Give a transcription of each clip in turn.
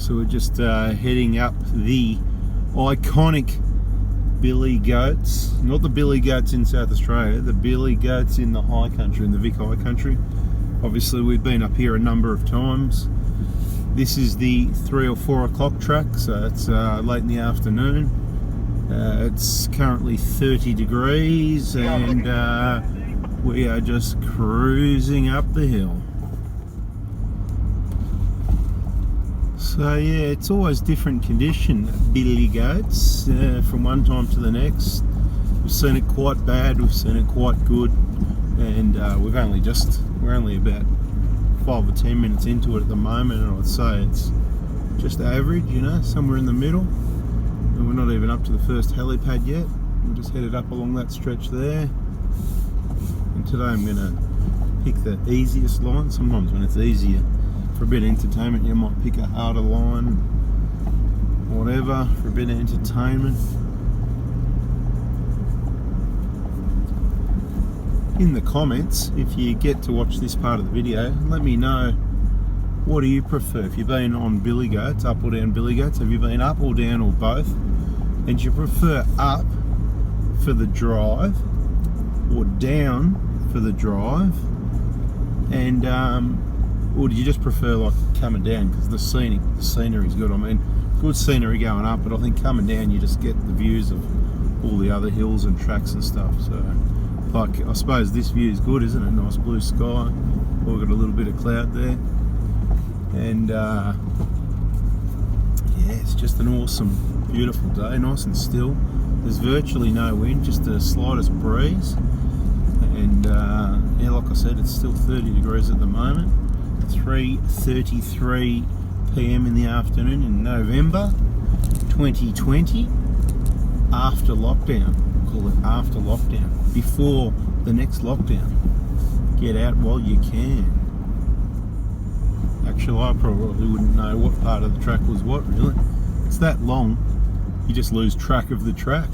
So we're just heading up the iconic Billygoats, not the Billygoats in South Australia, the Billygoats in the High Country, in the Vic High Country. Obviously we've been up here a number of times. This is the 3 or 4 o'clock track, so it's late in the afternoon. It's currently 30 degrees and we are just cruising up the hill. So yeah, it's always different condition, Billygoats, from one time to the next. We've seen it quite bad, we've seen it quite good, and we're only about 5 or 10 minutes into it at the moment, and I'd say it's just average, you know, somewhere in the middle. And we're not even up to the first helipad yet. We're just headed up along that stretch there. And today I'm going to pick the easiest line. Sometimes when it's easier for a bit of entertainment, you might pick a harder line, whatever, for a bit of entertainment. In the comments, if you get to watch this part of the video, let me know, what do you prefer? If you've been on Billygoats, up or down Billygoats, have you been up or down or both? And do you prefer up for the drive or down for the drive? And or do you just prefer like coming down because the scenery is good? I mean, good scenery going up, but I think coming down you just get the views of all the other hills and tracks and stuff. So like, I suppose this view is good, isn't it? Nice blue sky. We've got a little bit of cloud there. And yeah, it's just an awesome, beautiful day, nice and still. There's virtually no wind, just the slightest breeze. And yeah, like I said, it's still 30 degrees at the moment. 3:33 p.m. in the afternoon in November 2020, after lockdown. Call it after lockdown, before the next lockdown. Get out while you can. Actually, I probably wouldn't know what part of the track was what, really. It's that long, you just lose track of the track.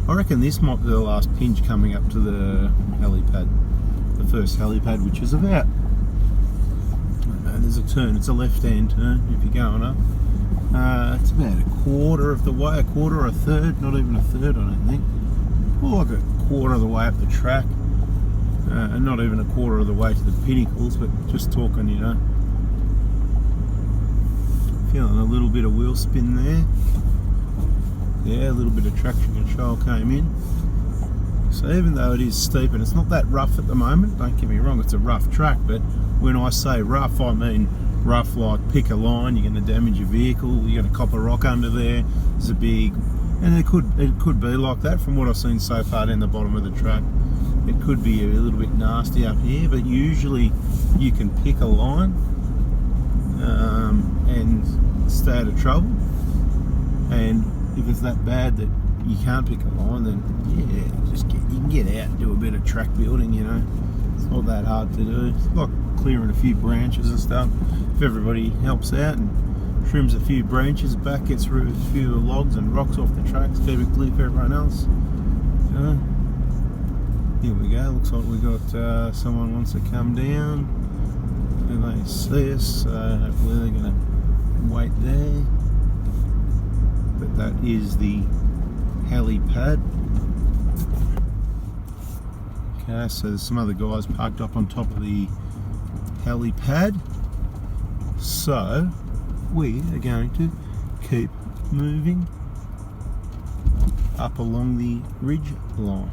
I reckon this might be the last pinch coming up to the helipad, the first helipad, which is about, I don't know, there's a turn, it's a left-hand turn if you're going up. It's about a quarter of the way, a quarter or a third, not even a third I don't think. Well, like a quarter of the way up the track, and not even a quarter of the way to the pinnacles, but just talking, you know. Feeling a little bit of wheel spin there. Yeah, a little bit of traction control came in. So even though it is steep and it's not that rough at the moment, don't get me wrong, it's a rough track, but when I say rough, I mean rough like pick a line, you're going to damage your vehicle, you're going to cop a rock under there, there's a big, and it could be like that from what I've seen so far down the bottom of the track. It could be a little bit nasty up here, but usually you can pick a line and stay out of trouble. And if it's that bad that you can't pick a line, then yeah, you can get out and do a bit of track building, you know. It's not that hard to do. It's like clearing a few branches and stuff. If everybody helps out and trims a few branches back, gets rid of a few logs and rocks off the tracks, keep it clear for everyone else. You know? Here we go, looks like we got someone wants to come down and they see us, so hopefully they're going to wait there. But that is the helipad. Okay, so there's some other guys parked up on top of the helipad. So we are going to keep moving up along the ridge line.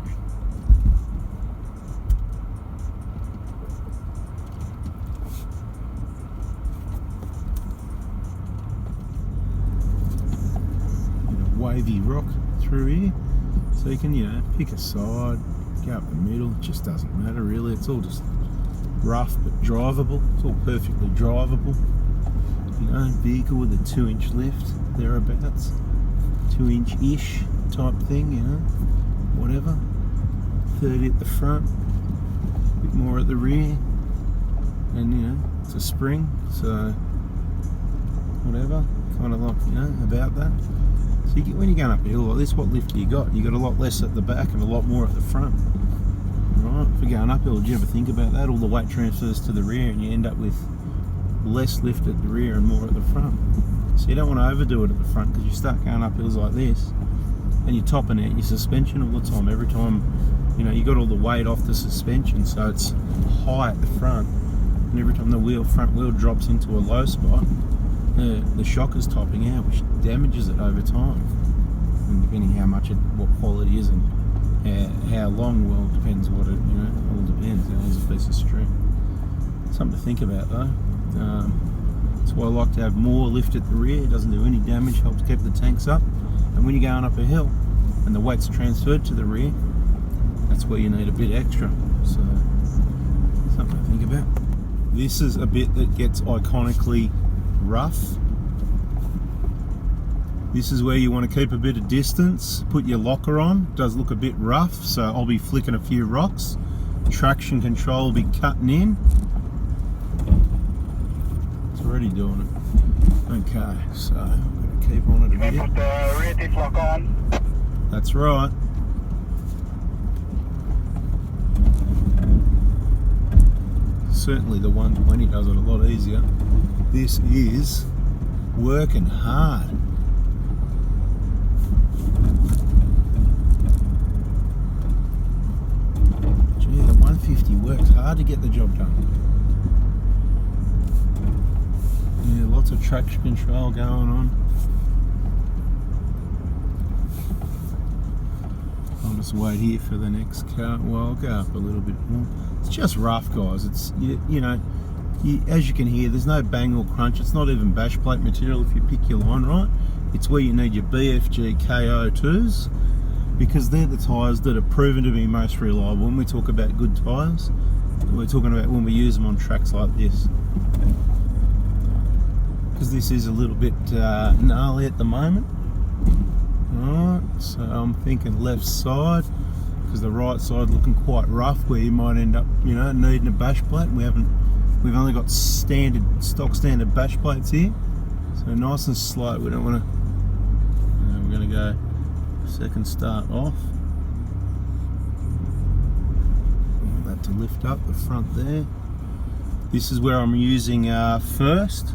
Wavy rock through here, so you can, you know, pick a side, go up the middle, it just doesn't matter really. It's all just rough but drivable. It's all perfectly drivable, you know. Vehicle with a 2-inch lift thereabouts, 2-inch-ish type thing, you know, whatever. 30 at the front, a bit more at the rear, and you know, it's a spring, so whatever, kind of like, you know, about that. So you get, when you're going up a hill like this, what lift do you got? You got a lot less at the back and a lot more at the front. Right? If you're going uphill, do you ever think about that? All the weight transfers to the rear and you end up with less lift at the rear and more at the front. So you don't want to overdo it at the front, because you start going up hills like this and you're topping out your suspension all the time. Every time, you know, you got all the weight off the suspension, so it's high at the front, and every time the front wheel drops into a low spot, the shock is topping out, which damages it over time. And depending how much what quality is and how long, well, depends what it, you know, it all depends. How long's a piece of string. Something to think about though. That's why I like to have more lift at the rear. It doesn't do any damage, helps keep the tanks up. And when you're going up a hill and the weight's transferred to the rear, that's where you need a bit extra. So, something to think about. This is a bit that gets iconically rough. This is where you want to keep a bit of distance, put your locker on. It does look a bit rough, so I'll be flicking a few rocks. Traction control will be cutting in. It's already doing it. Okay, so I'm going to keep on it a bit. Put the rear diff lock on. That's right. Certainly the 120 does it a lot easier. This is working hard. Gee, the 150 works hard to get the job done. Yeah, lots of traction control going on. I'll just wait here for the next car. Well, I'll go up a little bit more. It's just rough, guys. It's, you know, as you can hear, there's no bang or crunch. It's not even bash plate material if you pick your line right. It's where you need your BFG KO2s, because they're the tyres that are proven to be most reliable. When we talk about good tyres, we're talking about when we use them on tracks like this. Because this is a little bit gnarly at the moment. Alright, so I'm thinking left side, because the right side looking quite rough, where you might end up, you know, needing a bash plate. We've only got stock standard bash plates here, so nice and slow. We don't want to. We're going to go second start off. I want that to lift up the front there. This is where I'm using first.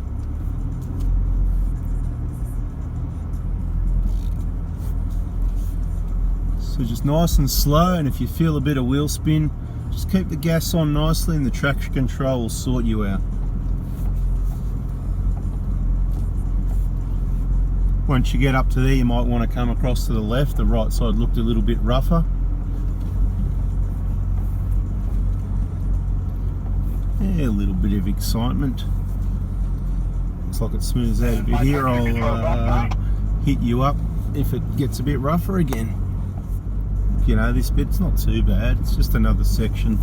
So just nice and slow, and if you feel a bit of wheel spin, just keep the gas on nicely and the traction control will sort you out. Once you get up to there, you might want to come across to the left. The right side looked a little bit rougher. Yeah, a little bit of excitement. Looks like it smooths out a bit here. I'll hit you up if it gets a bit rougher again. You know, this bit's not too bad. It's just another section.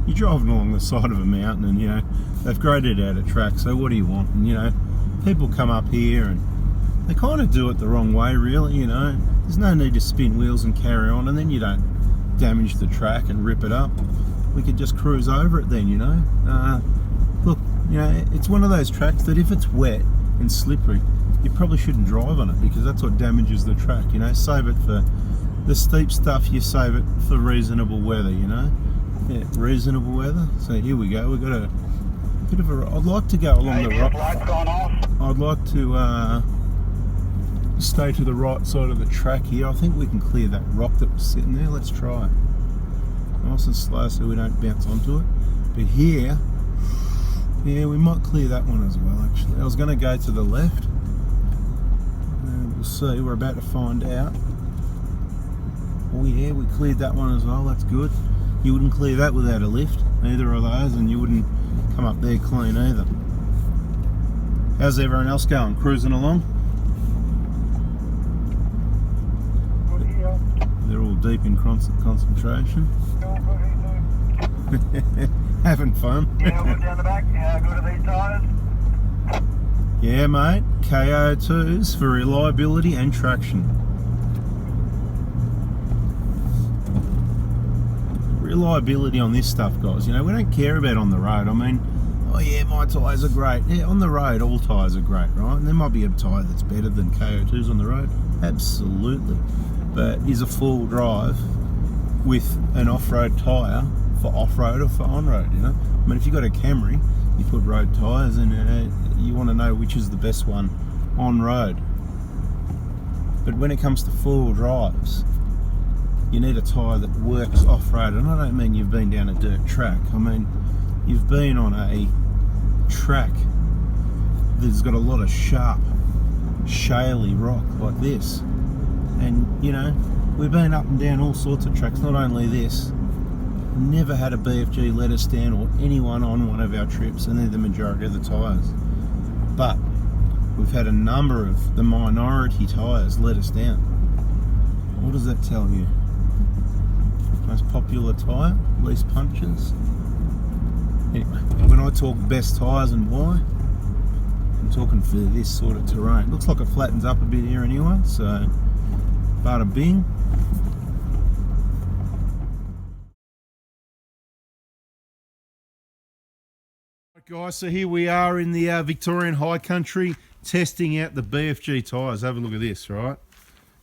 You're driving along the side of a mountain, and you know they've graded out a track. So what do you want? And you know, people come up here and they kind of do it the wrong way, really. You know, there's no need to spin wheels and carry on, and then you don't damage the track and rip it up. We could just cruise over it then. You know, look, you know, it's one of those tracks that if it's wet and slippery, you probably shouldn't drive on it, because that's what damages the track. You know, save it for the steep stuff. You save it for reasonable weather, you know. Yeah, reasonable weather. So here we go. We've got a bit of a. I'd like to go along the rock. I'd like to stay to the right side of the track here. I think we can clear that rock that was sitting there. Let's try. Nice and slow so we don't bounce onto it. But here, yeah, we might clear that one as well. Actually, I was going to go to the left. We'll see. We're about to find out. Oh yeah, we cleared that one as well. That's good. You wouldn't clear that without a lift, either of those, and you wouldn't come up there clean either. How's everyone else going? Cruising along? They're all deep in concentration. Having fun. Yeah, we'll down the back. How good are these tyres? Yeah, mate. KO2s for reliability and traction. Reliability on this stuff, guys. You know, we don't care about on the road. I mean, oh yeah, my tyres are great. Yeah, on the road, all tyres are great, right? And there might be a tyre that's better than KO2s on the road. Absolutely. But is a full drive with an off-road tyre for off-road or for on-road, you know? I mean, if you've got a Camry, you put road tyres, and you want to know which is the best one on road. But when it comes to four-wheel drives, you need a tyre that works off-road. And I don't mean you've been down a dirt track. I mean you've been on a track that's got a lot of sharp, shaly rock like this. And you know, we've been up and down all sorts of tracks, not only this. Never had a BFG let us down, or anyone on one of our trips, and they're the majority of the tyres. But we've had a number of the minority tyres let us down. What does that tell you? Most popular tyre, least punches. Anyway, when I talk best tyres and why, I'm talking for this sort of terrain. Looks like it flattens up a bit here anyway, so bada bing. Guys, so here we are in the Victorian High Country testing out the BFG tyres. Have a look at this, right?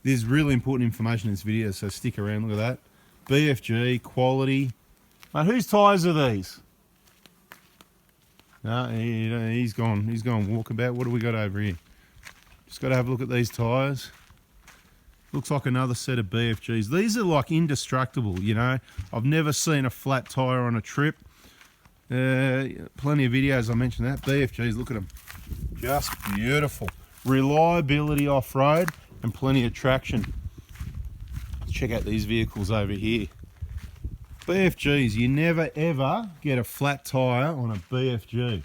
There's really important information in this video, so stick around. Look at that. BFG, quality. Mate, whose tyres are these? No, he's gone walkabout. What do we got over here? Just got to have a look at these tyres. Looks like another set of BFGs. These are like indestructible, you know. I've never seen a flat tyre on a trip. Plenty of videos I mentioned that. BFGs, look at them, just beautiful. Reliability off-road and plenty of traction. Let's check out these vehicles over here. BFGs, you never ever get a flat tyre on a BFG.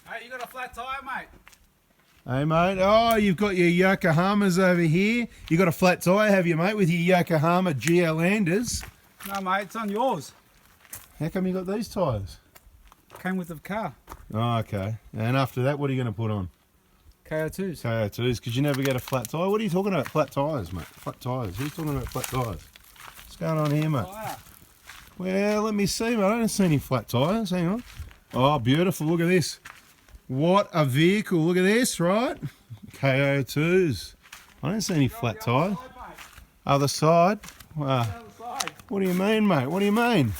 Hey, you got a flat tyre, mate? Hey mate, oh, you've got your Yokohamas over here. You got a flat tyre, have you, mate, with your Yokohama GL Landers? No, mate, it's on yours. How come you got these tyres? Came with the car. Oh, okay. And after that, what are you going to put on? KO2s. KO2s, because you never get a flat tyre. What are you talking about? Flat tyres, mate. Flat tyres. Who's talking about flat tyres? What's going on here, mate? Tyre. Well, let me see, mate. I don't see any flat tyres. Hang on. Oh, beautiful. Look at this. What a vehicle. Look at this, right? KO2s. I don't see any flat tyres. Other side? Wow. What do you mean, mate? What do you mean?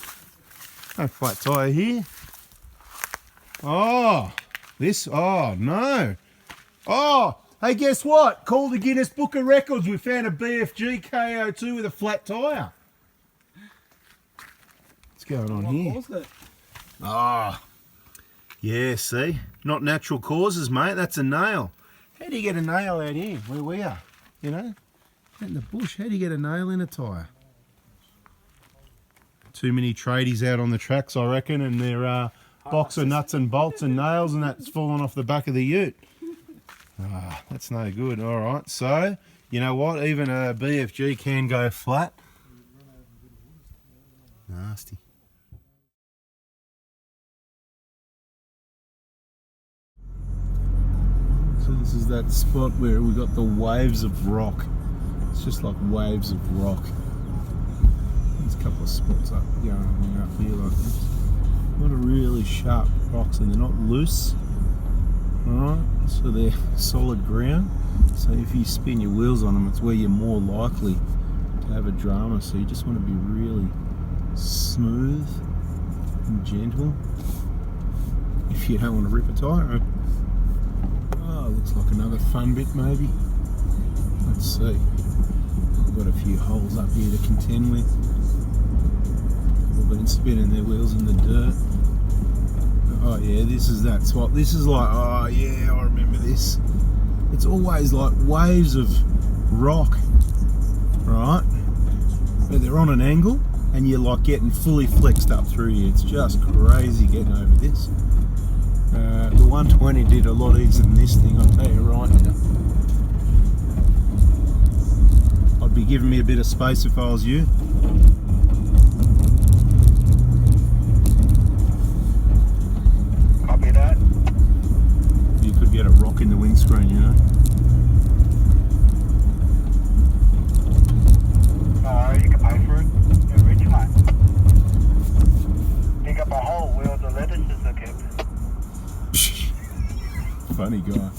No flat tyre here. Oh, this, oh no. Oh, hey, guess what? Call the Guinness Book of Records. We found a BFG KO2 with a flat tyre. What's going on here? What caused it? Ah, yeah, see? Not natural causes, mate. That's a nail. How do you get a nail out here, where we are? You know? Out in the bush, how do you get a nail in a tyre? Too many tradies out on the tracks, I reckon, and they're box of nuts and bolts and nails, and that's falling off the back of the ute. Ah, that's no good. All right, so you know what? Even a BFG can go flat. Nasty. So this is that spot where we got the waves of rock. It's just like waves of rock. There's a couple of spots up going up here like this. A lot of really sharp rocks, and they're not loose. Alright, so they're solid ground. So if you spin your wheels on them, it's where you're more likely to have a drama. So you just want to be really smooth and gentle if you don't want to rip a tyre. Oh, looks like another fun bit maybe. Let's see. We've got a few holes up here to contend with. People been spinning their wheels in the dirt. Oh yeah, this is that spot. This is like, oh yeah, I remember this. It's always like waves of rock, right? But they're on an angle and you're like getting fully flexed up through here. It's just crazy getting over this. The 120 did a lot easier than this thing, I'll tell you right now. I'd be giving me a bit of space if I was you. Copy that. You could get a rock in the windscreen, you know. No, you can pay for it. You're rich, mate. Dig up a hole where the lettuces are kept. Funny guy.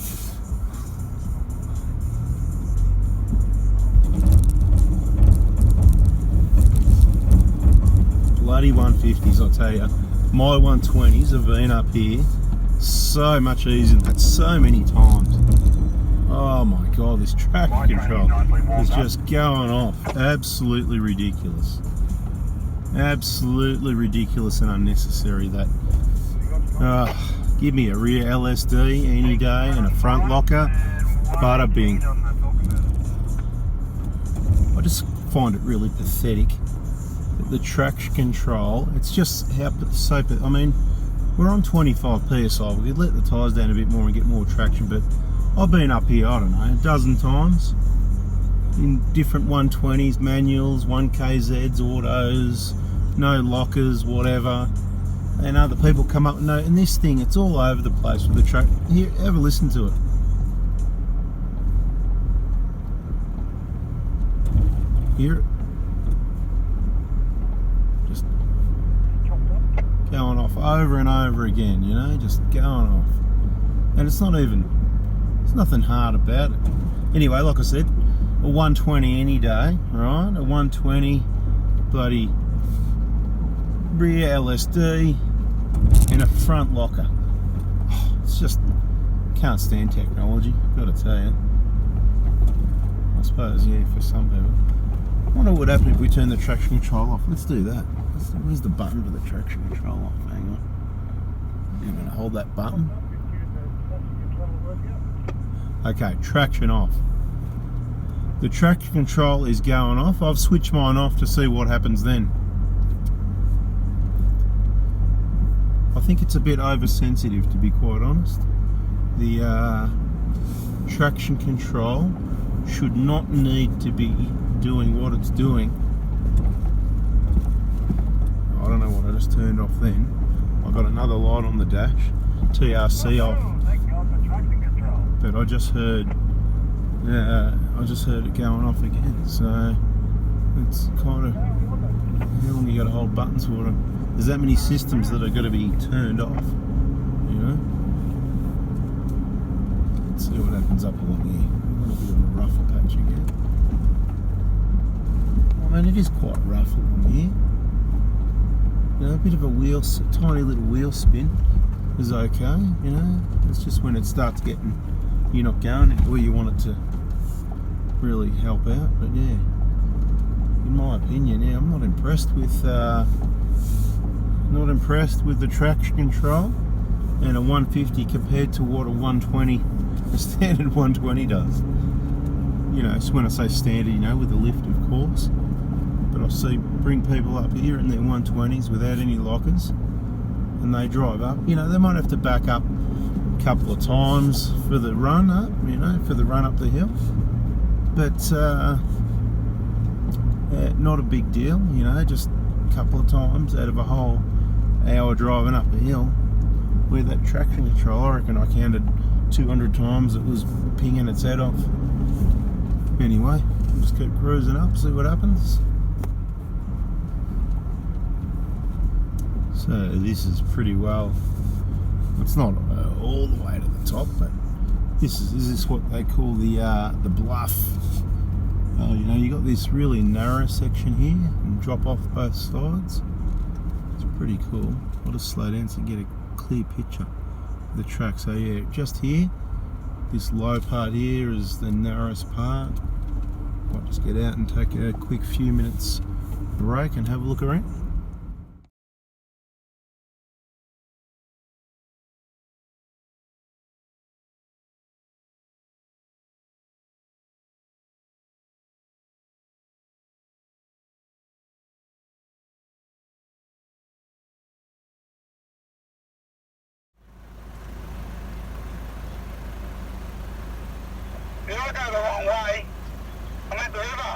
Bloody 150s, I'll tell you. My 120s have been up here so much easier than that, so many times. Oh my god, this traction control is just going off. Absolutely ridiculous. Absolutely ridiculous and unnecessary. That give me a rear LSD any day and a front locker, bada bing. I just find it really pathetic that the traction control, it's just how so, I mean, we're on 25 psi, we could let the tyres down a bit more and get more traction, but I've been up here, I don't know, a dozen times in different 120s, manuals, 1KZs, autos, no lockers, whatever, and other people come up and this thing, it's all over the place with the track. Here, have a listen to it. Hear it? Just going off over and over again, you know, just going off. And it's not even, there's nothing hard about it. Anyway, like I said, a 120 any day, right? A 120 bloody rear LSD and a front locker. It's just, can't stand technology, gotta tell you. I suppose, yeah, for some people. I wonder what would happen if we turn the traction control off. Let's do that. Where's the button for the traction control off? Hang on. I'm going to hold that button. Okay, traction off. The traction control is going off. I've switched mine off to see what happens then. I think it's a bit oversensitive, to be quite honest. The traction control should not need to be doing what it's doing. I don't know what I just turned off then. I've got another light on the dash, TRC off, but I just heard it going off again. So it's kind of, how long you got to hold buttons for them? There's that many systems that are going to be turned off, you know. Let's see what happens up along here. A little bit of a rougher patch again. I mean, it is quite rough along here. You know, a bit of a wheel, tiny little wheel spin is okay, you know. It's just when it starts getting, you're not going where you want it to really help out. But yeah, in my opinion, yeah, I'm not impressed with the traction control and a 150 compared to what a 120, a standard 120 does. You know, so when I say standard, you know, with the lift, of course. But I see bring people up here in their 120s without any lockers, and they drive up. You know, they might have to back up a couple of times for the run up, you know, for the run up the hill. But not a big deal, you know, just a couple of times out of a whole hour driving up a hill. Where that traction control, I reckon I counted 200 times it was pinging its head off. Anyway, just keep cruising up, see what happens. So this is pretty well, it's not all the way to the top, but this is what they call the bluff. You know, you got this really narrow section here and drop off both sides. It's pretty cool. I'll just slow down so you get a clear picture of the track. So yeah, just here, this low part here is the narrowest part. I'll just get out and take a quick few minutes break and have a look around. You're going the wrong way. I'm at the river.